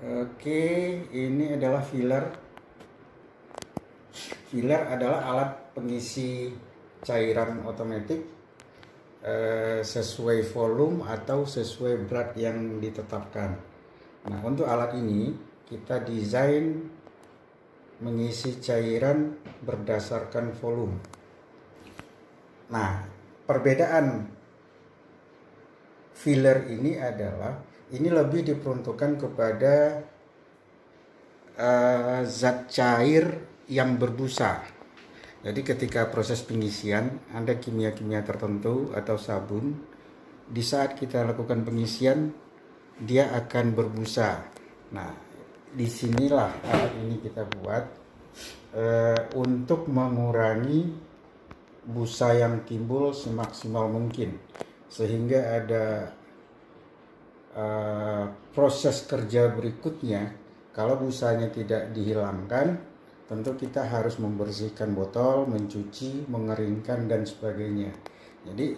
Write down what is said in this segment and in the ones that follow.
Oke, ini adalah filler. Filler adalah alat pengisi cairan otomatis sesuai volume atau sesuai berat yang ditetapkan. Nah, untuk alat ini kita desain mengisi cairan berdasarkan volume. Nah, perbedaan filler ini adalah ini lebih diperuntukkan kepada zat cair yang berbusa. Jadi ketika proses pengisian ada kimia-kimia tertentu atau sabun, di saat kita lakukan pengisian dia akan berbusa. Nah, disinilah alat ini kita buat untuk mengurangi busa yang timbul semaksimal mungkin, sehingga ada proses kerja berikutnya. Kalau busanya tidak dihilangkan, tentu kita harus membersihkan botol, mencuci, mengeringkan dan sebagainya. Jadi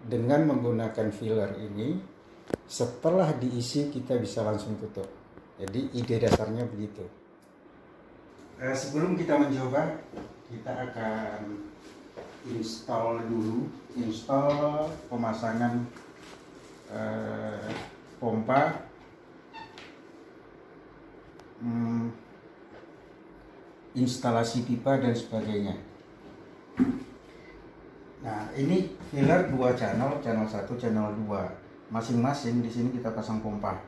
dengan menggunakan filler ini, setelah diisi kita bisa langsung tutup. Jadi ide dasarnya begitu. Sebelum kita mencoba, kita akan install pemasangan pompa, instalasi pipa dan sebagainya. Nah, ini filler 2 channel 1, channel 2. Masing-masing di sini kita pasang pompa.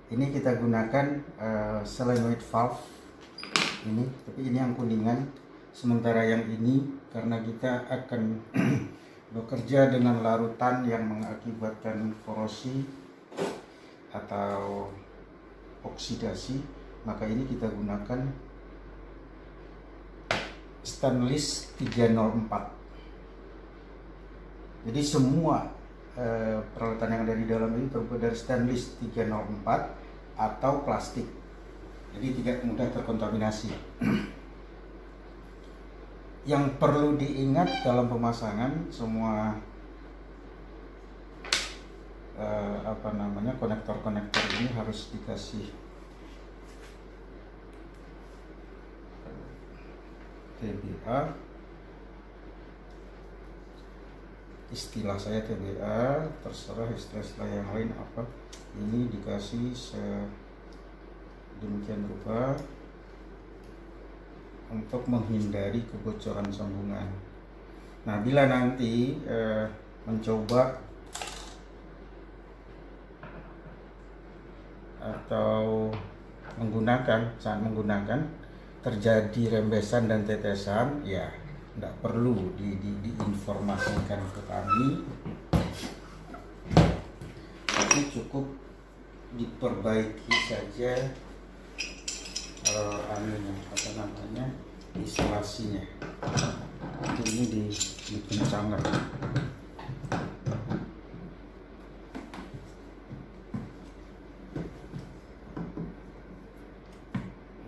Ini kita gunakan solenoid valve ini, tapi ini yang kuningan. Sementara yang ini karena kita akan bekerja dengan larutan yang mengakibatkan korosi atau oksidasi, maka ini kita gunakan stainless 304. Jadi semua peralatan yang ada di dalam ini terbuat dari stainless 304 atau plastik, jadi tidak mudah terkontaminasi. Yang perlu diingat dalam pemasangan, semua konektor-konektor ini harus dikasih TBA. Istilah saya TBA, terserah istilah yang lain apa. Ini dikasih sedemikian rupa untuk menghindari kebocoran sambungan. Nah, bila nanti mencoba atau saat menggunakan terjadi rembesan dan tetesan, ya tidak perlu diinformasikan ke kami, tapi cukup diperbaiki saja isolasinya. Ini dikencangkan.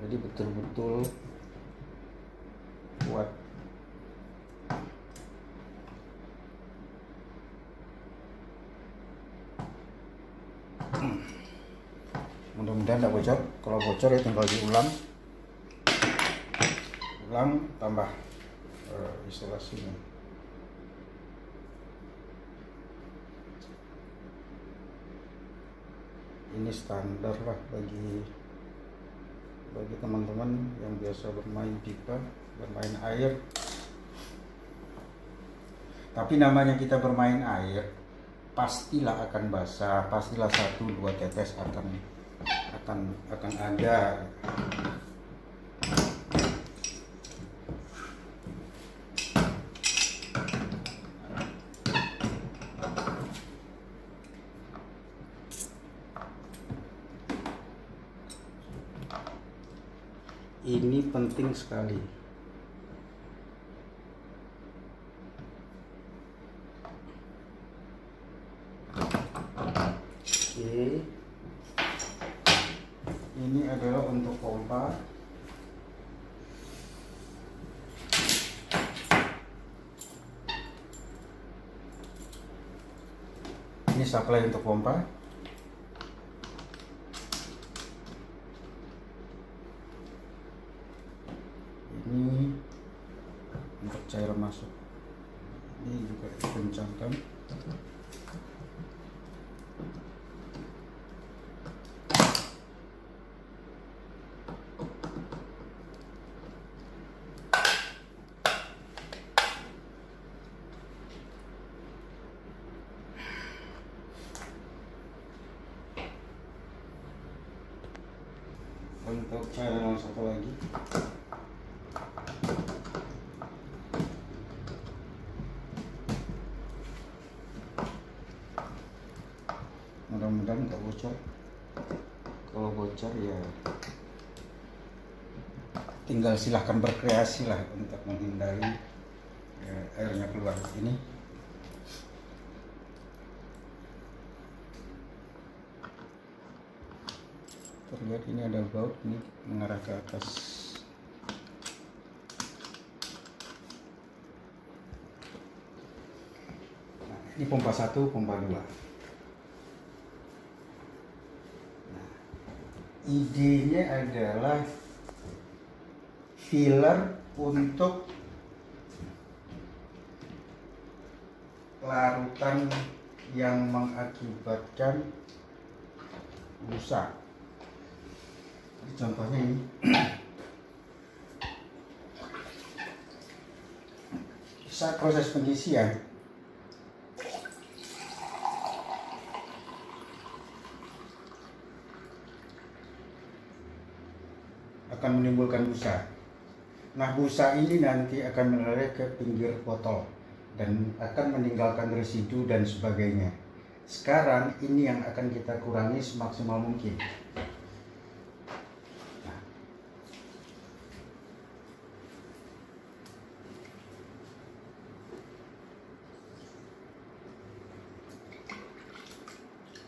Jadi betul-betul kuat. Mudah-mudahan tidak bocor. Kalau bocor ya tinggal diulang tambah isolasinya. Ini standar lah bagi teman-teman yang biasa bermain pipa, bermain air. Tapi namanya kita bermain air, pastilah akan basah, pastilah 1-2 tetes akan ada. Ini penting sekali. Oke. Ini adalah untuk pompa. Ini supply untuk pompa. ini untuk cairan masuk. Ini juga dikencangkan. Untuk cairan yang satu lagi, mudah-mudahan nggak bocor. Kalau bocor ya tinggal silahkan berkreasi lah untuk menghindari airnya keluar. Ini terlihat ini ada baut, ini mengarah ke atas. Nah, ini pompa 1, pompa 2. Nah, idenya adalah filler untuk larutan yang mengakibatkan busa. Contohnya ini. Saat proses pengisian akan menimbulkan busa. Nah, busa ini nanti akan mengalir ke pinggir botol dan akan meninggalkan residu dan sebagainya. Sekarang ini yang akan kita kurangi semaksimal mungkin.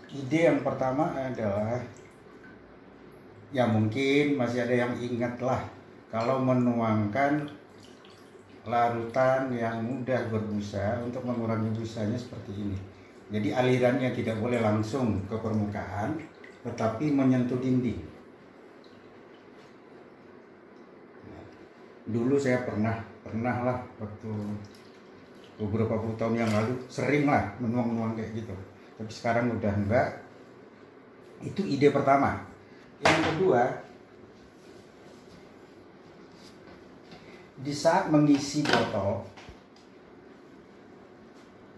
Ide yang pertama adalah, ya mungkin masih ada yang ingat lah, kalau menuangkan larutan yang mudah berbusa untuk mengurangi busanya seperti ini. Jadi alirannya tidak boleh langsung ke permukaan, tetapi menyentuh dinding. Dulu saya pernah lah waktu beberapa puluh tahun yang lalu sering lah menuang-nuang kayak gitu. Tapi sekarang udah enggak. Itu ide pertama. Yang kedua, di saat mengisi botol,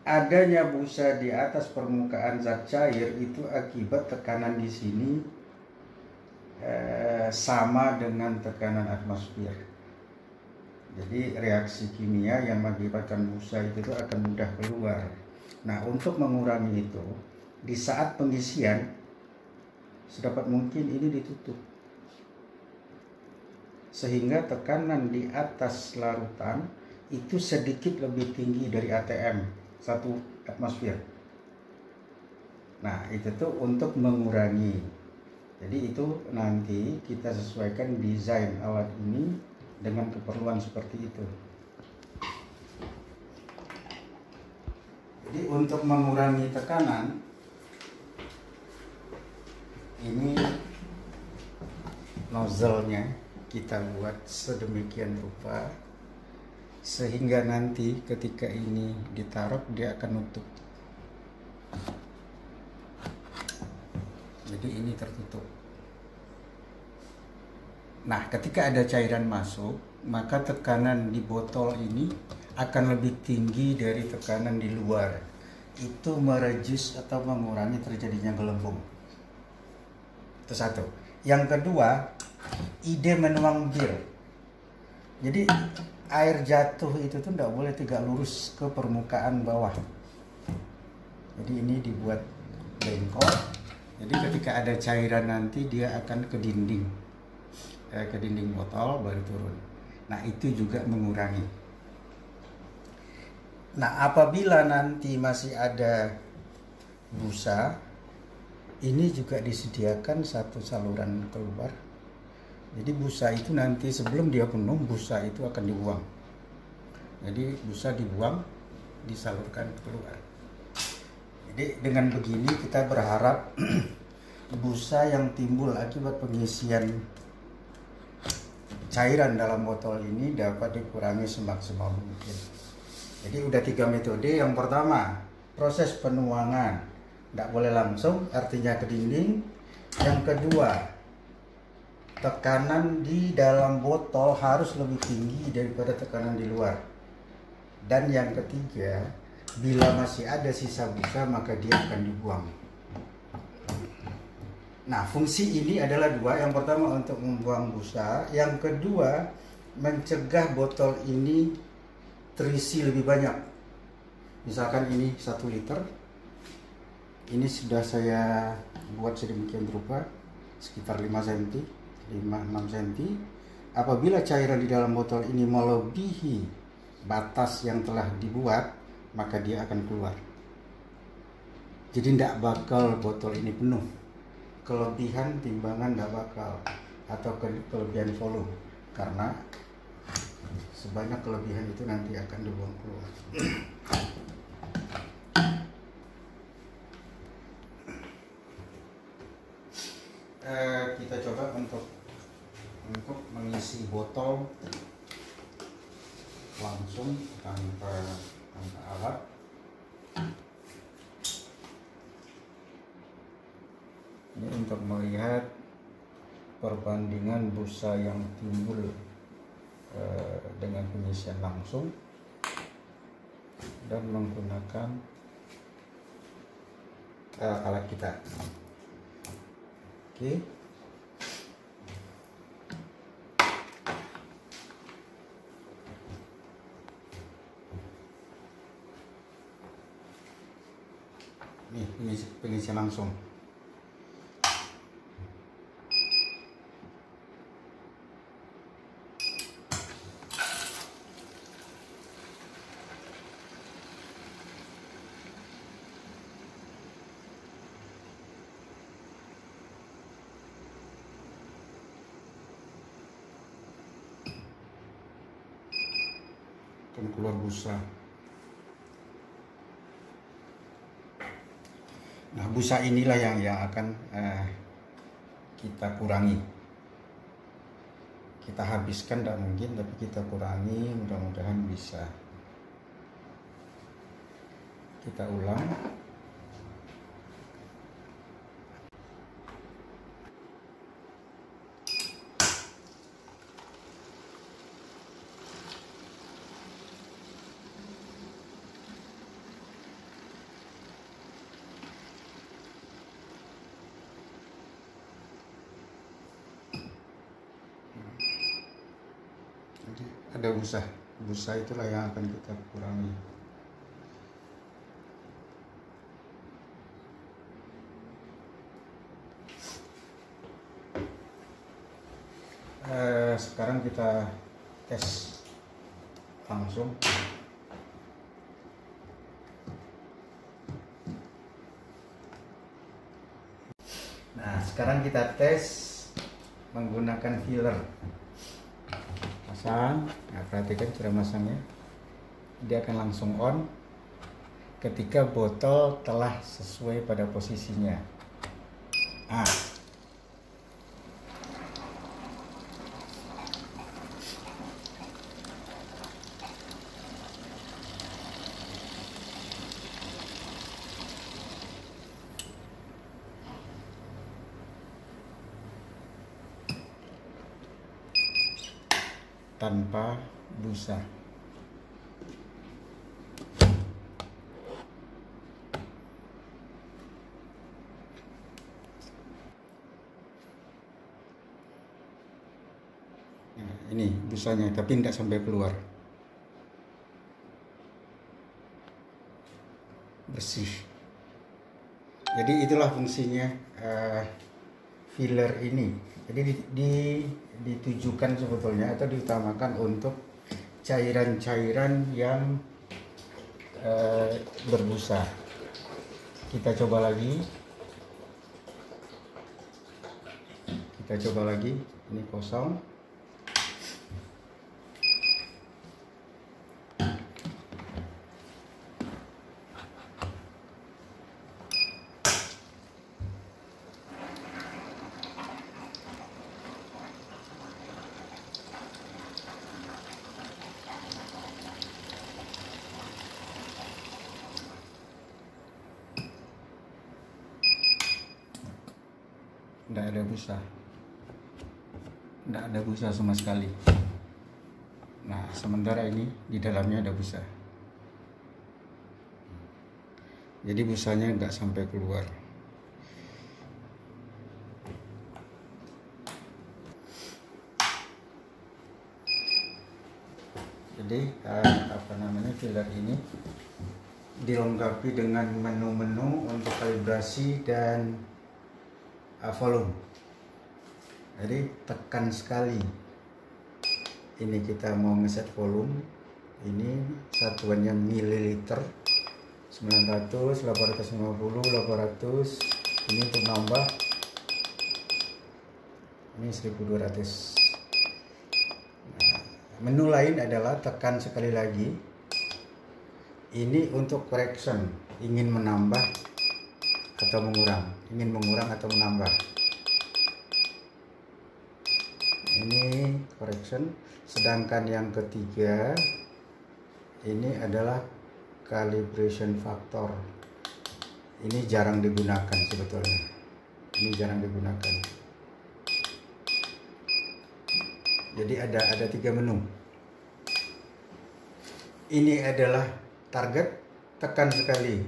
adanya busa di atas permukaan zat cair itu akibat tekanan di sini sama dengan tekanan atmosfer. Jadi reaksi kimia yang mengakibatkan busa itu akan mudah keluar. Nah, untuk mengurangi itu, di saat pengisian sedapat mungkin ini ditutup sehingga tekanan di atas larutan itu sedikit lebih tinggi dari ATM 1 atmosfer. Nah, itu tuh untuk mengurangi. Jadi itu nanti kita sesuaikan desain alat ini dengan keperluan seperti itu. Jadi untuk mengurangi tekanan, ini nozzle-nya kita buat sedemikian rupa sehingga nanti ketika ini ditaruh dia akan nutup. Jadi ini tertutup. Nah, ketika ada cairan masuk, maka tekanan di botol ini akan lebih tinggi dari tekanan di luar. Itu mereduce atau mengurangi terjadinya gelembung. Itu satu. Yang kedua, ide menuang bir. Jadi air jatuh itu tuh tidak boleh tegak lurus ke permukaan bawah. Jadi ini dibuat bengkok. Jadi ketika ada cairan nanti dia akan ke dinding botol baru turun. Nah, itu juga mengurangi. Nah, apabila nanti masih ada busa, ini juga disediakan satu saluran keluar. Jadi busa itu nanti sebelum dia penuh, busa itu akan dibuang. Jadi busa dibuang, disalurkan keluar. Jadi dengan begini kita berharap busa yang timbul akibat pengisian cairan dalam botol ini dapat dikurangi semaksimal mungkin. Jadi udah 3 metode. Yang pertama, proses penuangan, tidak boleh langsung, artinya ke dinding. Yang kedua, tekanan di dalam botol harus lebih tinggi daripada tekanan di luar. Dan yang ketiga, bila masih ada sisa busa maka dia akan dibuang. Nah, fungsi ini adalah dua. Yang pertama untuk membuang busa, yang kedua mencegah botol ini terisi lebih banyak. Misalkan ini 1 liter, ini sudah saya buat sedemikian rupa, sekitar 5 cm, 5-6 cm. Apabila cairan di dalam botol ini melebihi batas yang telah dibuat, maka dia akan keluar. Jadi tidak bakal botol ini penuh. Kelebihan timbangan tidak bakal, atau kelebihan volume, karena sebanyak kelebihan itu nanti akan dibuang keluar. Kita coba untuk mengisi botol langsung tanpa alat. Ini untuk melihat perbandingan busa yang timbul dengan pengisian langsung dan menggunakan alat kita. Oke. Nih, pengisian langsung. Akan keluar busa. Nah, busa inilah yang akan kita kurangi. Kita habiskan tidak mungkin, tapi kita kurangi, mudah-mudahan bisa. Kita ulang. Jadi ada busa itulah yang akan kita kurangi. Sekarang kita tes langsung. Nah, sekarang kita tes menggunakan filler. Pasang, nah, perhatikan cara masangnya. Dia akan langsung on ketika botol telah sesuai pada posisinya. Tanpa busa. Nah, ini busanya, tapi tidak sampai keluar. Bersih. Jadi itulah fungsinya filler ini. Jadi ditujukan sebetulnya atau diutamakan untuk cairan-cairan yang berbusa. Kita coba lagi. Ini kosong. Tidak ada busa, tidak ada busa sama sekali. Nah, sementara ini di dalamnya ada busa, jadi busanya nggak sampai keluar. Jadi filler ini dilengkapi dengan menu-menu untuk kalibrasi dan volume. Jadi tekan sekali. Ini kita mau ngeset volume. Ini satuannya mililiter. 900, 850, 800. Ini untuk nambah. Ini 1200. Menu lain adalah tekan sekali lagi. Ini untuk correction, ingin menambah atau mengurang, ingin mengurang atau menambah. Ini correction. Sedangkan yang ketiga ini adalah calibration factor. Ini jarang digunakan sebetulnya. Ini jarang digunakan. Jadi ada 3 menu. Ini adalah target, tekan sekali.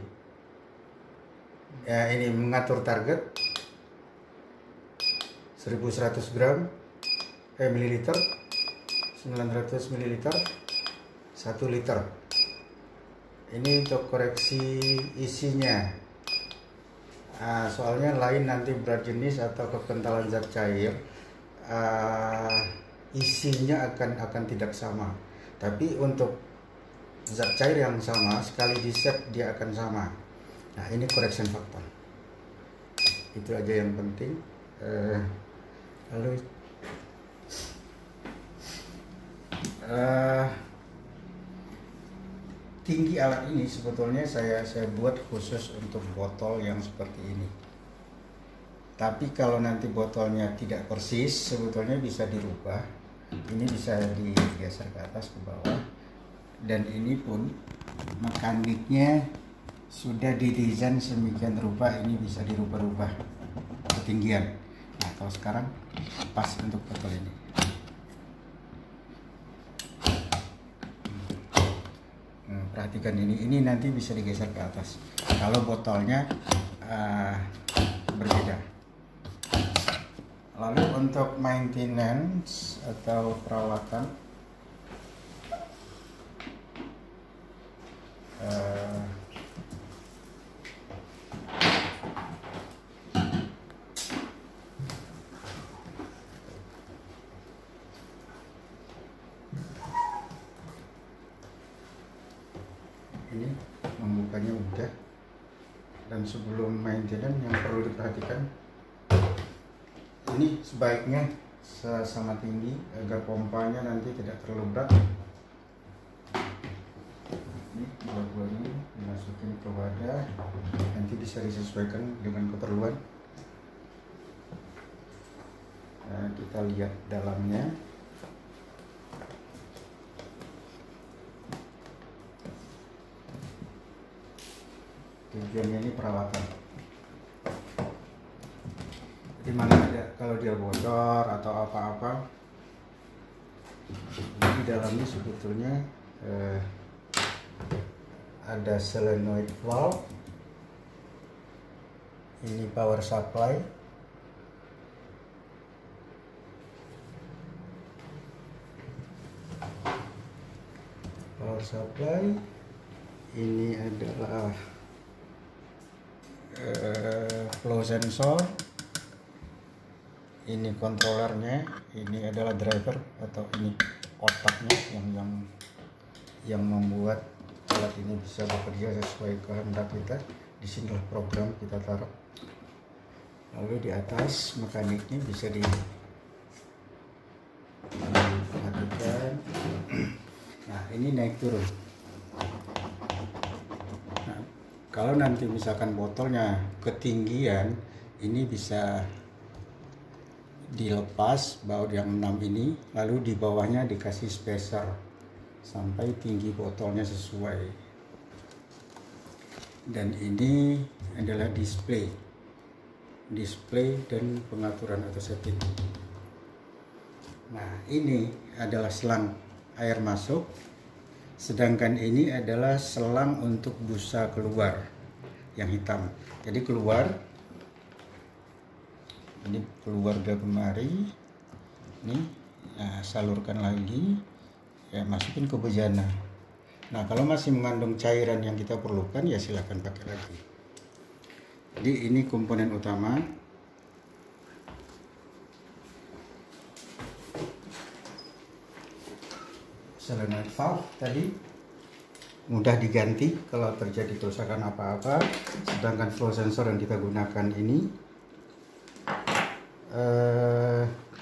Ya, ini mengatur target 1100 gram mililiter, 900 mililiter, 1 liter. Ini untuk koreksi isinya. Soalnya lain nanti berat jenis atau kekentalan zat cair, isinya akan tidak sama. Tapi untuk zat cair yang sama, sekali di set dia akan sama. Nah, ini correction factor. Itu aja yang penting. Lalu tinggi alat ini sebetulnya saya buat khusus untuk botol yang seperti ini. Tapi kalau nanti botolnya tidak persis, sebetulnya bisa dirubah. Ini bisa digeser ke atas, ke bawah. Dan ini pun mekaniknya sudah didesain sedemikian rupa, ini bisa dirubah-rubah ketinggian. Nah, kalau sekarang pas untuk botol ini. Perhatikan ini nanti bisa digeser ke atas. Kalau botolnya berbeda. Lalu untuk maintenance atau perawatan, ini membukanya mudah. Dan sebelum maintenance yang perlu diperhatikan, ini sebaiknya sama tinggi agar pompanya nanti tidak terlalu berat. Ini bola-bolanya dimasukin ke wadah, nanti bisa disesuaikan dengan keperluan. Nah, kita lihat dalamnya. Tujuannya ini perawatan. Dimana ada kalau dia bocor atau apa-apa, di dalamnya sebetulnya ada solenoid valve, ini power supply, ini adalah flow sensor. Ini kontrolernya, ini adalah driver atau ini otaknya yang membuat alat ini bisa bekerja sesuai kehendak kita. Di sinilah program kita taruh. Lalu di atas mekaniknya bisa diperhatikan. Nah, ini naik turun. Nah, kalau nanti misalkan botolnya ketinggian, ini bisa dilepas baut yang 6 ini, lalu di bawahnya dikasih spacer sampai tinggi botolnya sesuai. Dan ini adalah display. display dan pengaturan atau setting. Nah, ini adalah selang air masuk, sedangkan ini adalah selang untuk busa keluar yang hitam. Jadi keluar, ini keluar dari kemari, ini salurkan lagi, ya masukin ke bejana. Nah, kalau masih mengandung cairan yang kita perlukan, ya silahkan pakai lagi. Jadi ini komponen utama. Solenoid valve tadi mudah diganti kalau terjadi kerusakan apa-apa, sedangkan flow sensor yang kita gunakan ini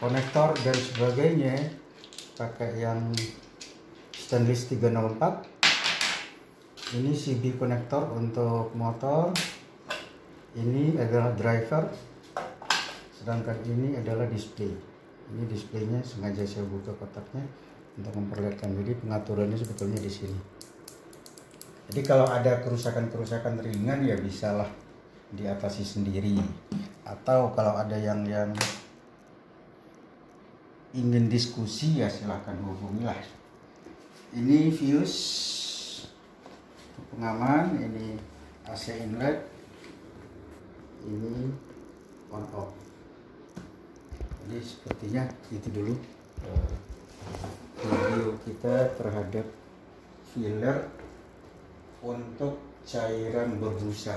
konektor dan sebagainya pakai yang stainless 304. Ini CB konektor untuk motor, ini adalah driver, sedangkan ini adalah display. Ini displaynya sengaja saya buka kotaknya untuk memperlihatkan. Jadi pengaturannya sebetulnya di sini. Jadi kalau ada kerusakan-kerusakan ringan ya bisalah diatasi sendiri, atau kalau ada yang ingin diskusi ya silahkan hubungilah. Ini fuse pengaman, ini AC inlet, ini on off. Jadi sepertinya itu dulu video kita terhadap filler untuk cairan berbusa.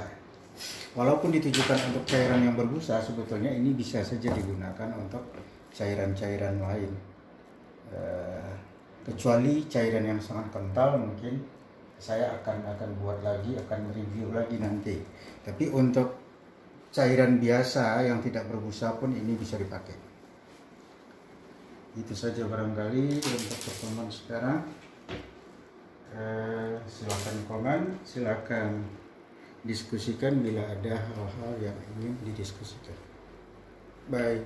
Walaupun ditujukan untuk cairan yang berbusa, sebetulnya ini bisa saja digunakan untuk cairan-cairan lain, kecuali cairan yang sangat kental. Mungkin saya akan buat lagi, akan review lagi nanti. Tapi untuk cairan biasa yang tidak berbusa pun ini bisa dipakai. Itu saja barangkali untuk pertemuan sekarang. Silakan komen, silakan diskusikan bila ada hal-hal yang ingin didiskusikan. Bye.